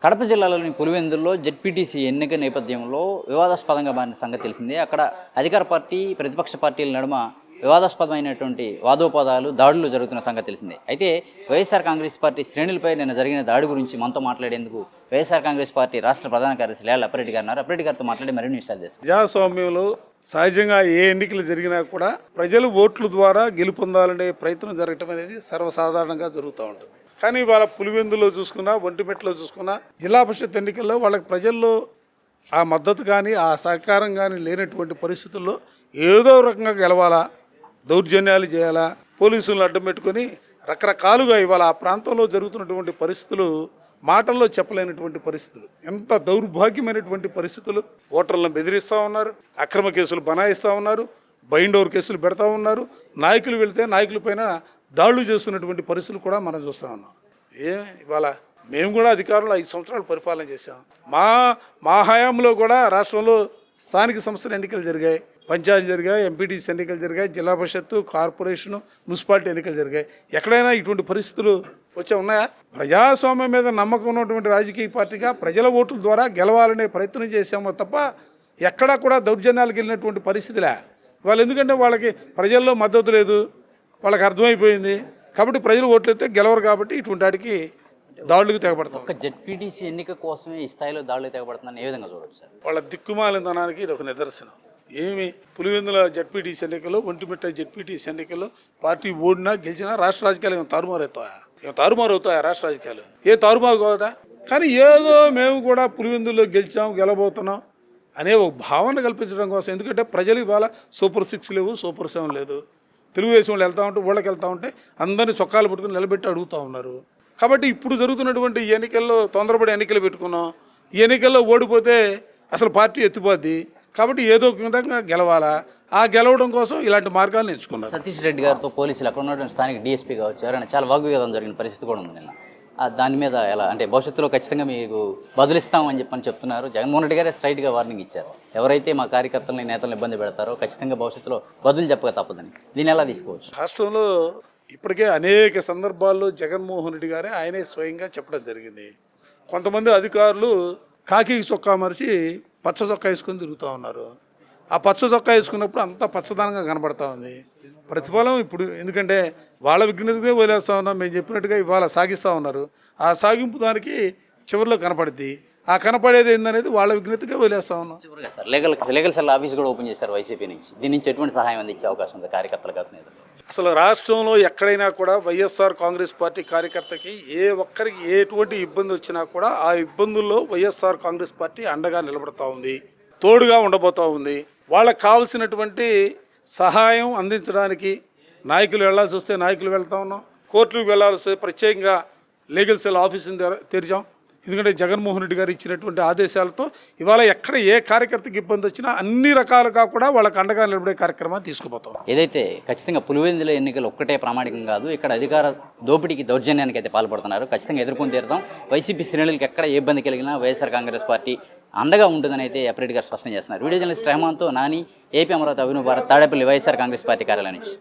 కడప జిల్లాలోని పులివెందుల్లో జెడ్పీటీసీ ఎన్నిక నేపథ్యంలో వివాదాస్పదంగా మారిన సంగతి తెలిసిందే. అక్కడ అధికార పార్టీ ప్రతిపక్ష పార్టీల నడుమ వివాదాస్పదమైనటువంటి వాదోపవాదాలు దాడులు జరుగుతున్న సంగతి తెలిసిందే. అయితే వైఎస్ఆర్ కాంగ్రెస్ పార్టీ శ్రేణులపై నిన్న జరిగిన దాడి గురించి మనతో మాట్లాడేందుకు వైఎస్ఆర్ కాంగ్రెస్ పార్టీ రాష్ట్ర ప్రధాన కార్యదర్శి లేళ్ల అప్పారెడ్డి గారు ఉన్నారు. అప్పారెడ్డి గారితో మాట్లాడి మరిన్ని విషయాలు తెలుసుకుందాం. ప్రజాస్వామ్యంలో సహజంగా ఏ ఎన్నికలు జరిగినా కూడా ప్రజలు ఓట్ల ద్వారా గెలుపొందాలనే ప్రయత్నం జరగటం అనేది సర్వసాధారణంగా జరుగుతూ ఉంటుంది. కానీ వాళ్ళ పులివెందులో చూసుకున్నా, ఒంటిమిట్టలో చూసుకున్నా, జిల్లా పరిషత్ ఎన్నికల్లో వాళ్ళకి ప్రజల్లో ఆ మద్దతు కానీ ఆ సహకారం కానీ లేనటువంటి పరిస్థితుల్లో ఏదో రకంగా గెలవాలా, దౌర్జన్యాలు చేయాలా, పోలీసులను అడ్డం పెట్టుకొని రకరకాలుగా ఇవాళ ఆ ప్రాంతంలో జరుగుతున్నటువంటి పరిస్థితులు మాటల్లో చెప్పలేనటువంటి పరిస్థితులు, ఎంత దౌర్భాగ్యమైనటువంటి పరిస్థితులు. ఓటర్లను బెదిరిస్తూ ఉన్నారు, అక్రమ కేసులు బనాయిస్తూ ఉన్నారు, బైండ్ ఓవర్ కేసులు పెడతా ఉన్నారు, నాయకులు వెళితే నాయకుల పైన దాడులు చేస్తున్నటువంటి పరిస్థితులు కూడా మనం చూస్తూ ఉన్నాం. ఇవాళ మేము కూడా అధికారంలో 5 సంవత్సరాలు పరిపాలన చేశాం. మా హయాంలో కూడా రాష్ట్రంలో స్థానిక సంస్థల ఎన్నికలు జరిగాయి, పంచాయతీ జరిగాయి, ఎంపీటీసీ ఎన్నికలు జరిగాయి, జిల్లా పరిషత్తు, కార్పొరేషను, మున్సిపాలిటీ ఎన్నికలు జరిగాయి. ఎక్కడైనా ఇటువంటి పరిస్థితులు ఉన్నాయా? ప్రజాస్వామ్యం మీద నమ్మకం ఉన్నటువంటి రాజకీయ పార్టీగా ప్రజల ఓట్ల ద్వారా గెలవాలనే ప్రయత్నం చేశామో తప్ప ఎక్కడా కూడా దౌర్జన్యాలకు వెళ్ళినటువంటి పరిస్థితులే. వాళ్ళు ఎందుకంటే వాళ్ళకి ప్రజల్లో మద్దతు లేదు, వాళ్ళకి అర్థమైపోయింది కాబట్టి ప్రజలు ఓట్లయితే గెలవరు కాబట్టి ఇటువంటి వాటికి దాడులకు తెగబడతాం. ఒక జెడ్పీటీసీ ఎన్నిక కోసమే ఈ స్థాయిలో దాడులు తెగబడుతుందని ఏ విధంగా చూడవచ్చు సార్? వాళ్ళ దిక్కుమాలినతనానికి ఇది ఒక నిదర్శనం. పులివెందుల జెడ్పీటీసీ ఎన్నికల్లో, ఒంటిమిట్ట జెడ్పీటీసీ ఎన్నికల్లో పార్టీ ఓడినా గెలిచినా రాష్ట్ర రాజకీయాలు ఏమైనా తారుమారు అవుతాయా? రాష్ట్ర రాజకీయాలు తారుమారు కాదా? కానీ ఏదో మేము కూడా పులివెందుల్లో గెలిచాం, గెలబోతున్నాం అనే ఒక భావన కల్పించడం కోసం. ఎందుకంటే ప్రజలు ఇవాళ సూపర్ 6 లేవు, సూపర్ 7 లేదు. తెలుగుదేశం వాళ్ళు వెళ్తూ ఉంటే ఊళ్ళకి వెళ్తూ ఉంటే అందరినీ చొక్కాలు పట్టుకుని నిలబెట్టి అడుగుతూ ఉన్నారు. కాబట్టి ఇప్పుడు జరుగుతున్నటువంటి ఈ ఎన్నికల్లో తొందరపడి ఎన్నికలు పెట్టుకున్నాం. ఈ ఎన్నికల్లో ఓడిపోతే అసలు పార్టీ ఎత్తిపోద్ది కాబట్టి ఏదో ఒక విధంగా గెలవాలా, ఆ గెలవడం కోసం ఇలాంటి మార్గాలను ఎంచుకున్నారు. సతీష్ రెడ్డి గారితో పోలీసులు అక్కడ ఉన్నటువంటి స్థానిక డిఎస్పీ కావచ్చు ఎవరైనా చాలా వాగ్వివాదం జరిగిన పరిస్థితి కూడా ఉంది నిన్న. దాని మీద ఎలా అంటే భవిష్యత్తులో ఖచ్చితంగా మీకు బదులిస్తామని చెప్తున్నారు. జగన్మోహన్ రెడ్డి గారే స్ట్రైట్గా వార్నింగ్ ఇచ్చారు, ఎవరైతే మా కార్యకర్తలని నేతలను ఇబ్బంది పెడతారో ఖచ్చితంగా భవిష్యత్తులో బదులు చెప్పక తప్పదని. దీన్ని ఎలా తీసుకోవచ్చు? రాష్ట్రంలో ఇప్పటికే అనేక సందర్భాల్లో జగన్మోహన్ రెడ్డి గారే ఆయనే స్వయంగా చెప్పడం జరిగింది. కొంతమంది అధికారులు కాకి చొక్కా మరిచి పచ్చ చొక్కా వేసుకొని తిరుగుతూ ఉన్నారు. ఆ పచ్చ చొక్కా వేసుకున్నప్పుడు అంతా పచ్చదనంగా కనబడతా ఉంది. ప్రతిఫలం ఇప్పుడు ఎందుకంటే వాళ్ళ విఘ్నతగా వదిలేస్తూ ఉన్నాం, మేము చెప్పినట్టుగా ఇవాళ సాగిస్తూ ఉన్నారు. ఆ సాగింపు దానికి చివరిలో కనపడుద్ది. ఆ కనపడేది ఏందనేది వాళ్ళ విఘ్నతగా వదిలేస్తూ ఉన్నాం. చివరిగా సార్ లీగల్ సెల్ ఆఫీస్ కూడా ఓపెన్ చేశారు వైసీపీ నుంచి. దీని నుంచి ఎటువంటి సహాయం అందించే అవకాశం ఉంది కార్యకర్తలు కాకుండా? అసలు రాష్ట్రంలో ఎక్కడైనా కూడా వైఎస్ఆర్ కాంగ్రెస్ పార్టీ కార్యకర్తకి ఏ ఒక్కరికి ఎటువంటి ఇబ్బంది వచ్చినా కూడా ఆ ఇబ్బందుల్లో వైఎస్ఆర్ కాంగ్రెస్ పార్టీ అండగా నిలబడుతూ ఉంది, తోడుగా ఉండబోతూ ఉంది. వాళ్ళకి కావాల్సినటువంటి సహాయం అందించడానికి నాయకులు వెళ్ళాల్సి వస్తే నాయకులు వెళ్తా ఉన్నాం, కోర్టులకు వెళ్ళాల్సి వస్తే ప్రత్యేకంగా లీగల్ సెల్ ఆఫీసుని తెరిచాం. ఎందుకంటే జగన్మోహన్ రెడ్డి గారు ఇచ్చినటువంటి ఆదేశాలతో ఇవాళ ఎక్కడ ఏ కార్యకర్తకి ఇబ్బంది వచ్చినా అన్ని రకాలుగా కూడా వాళ్ళకి అండగా నిలబడే కార్యక్రమాన్ని తీసుకుపోతాం. ఏదైతే ఖచ్చితంగా పులివెందుల ఎన్నికలు ఒక్కటే ప్రామాణికం కాదు, ఇక్కడ అధికార దోపిడీకి దౌర్జన్యానికి అయితే పాల్పడుతున్నారు. ఖచ్చితంగా ఎదుర్కొని తీరుతాం. వైసీపీ శ్రేణులకు ఎక్కడ ఏ ఇబ్బంది కలిగినా వైఎస్ఆర్ కాంగ్రెస్ పార్టీ అండగా ఉంటుందని అయితే అప్పారెడ్డి గారు స్పష్టం చేస్తున్నారు. వీడియో జర్నలిస్ట్ రెహమాన్తో నాని, ఏపీ అమరావతి అభినవ్ భారత్, తాడేపల్లి వైఎస్ఆర్ కాంగ్రెస్ పార్టీ కార్యాలయం నుంచి.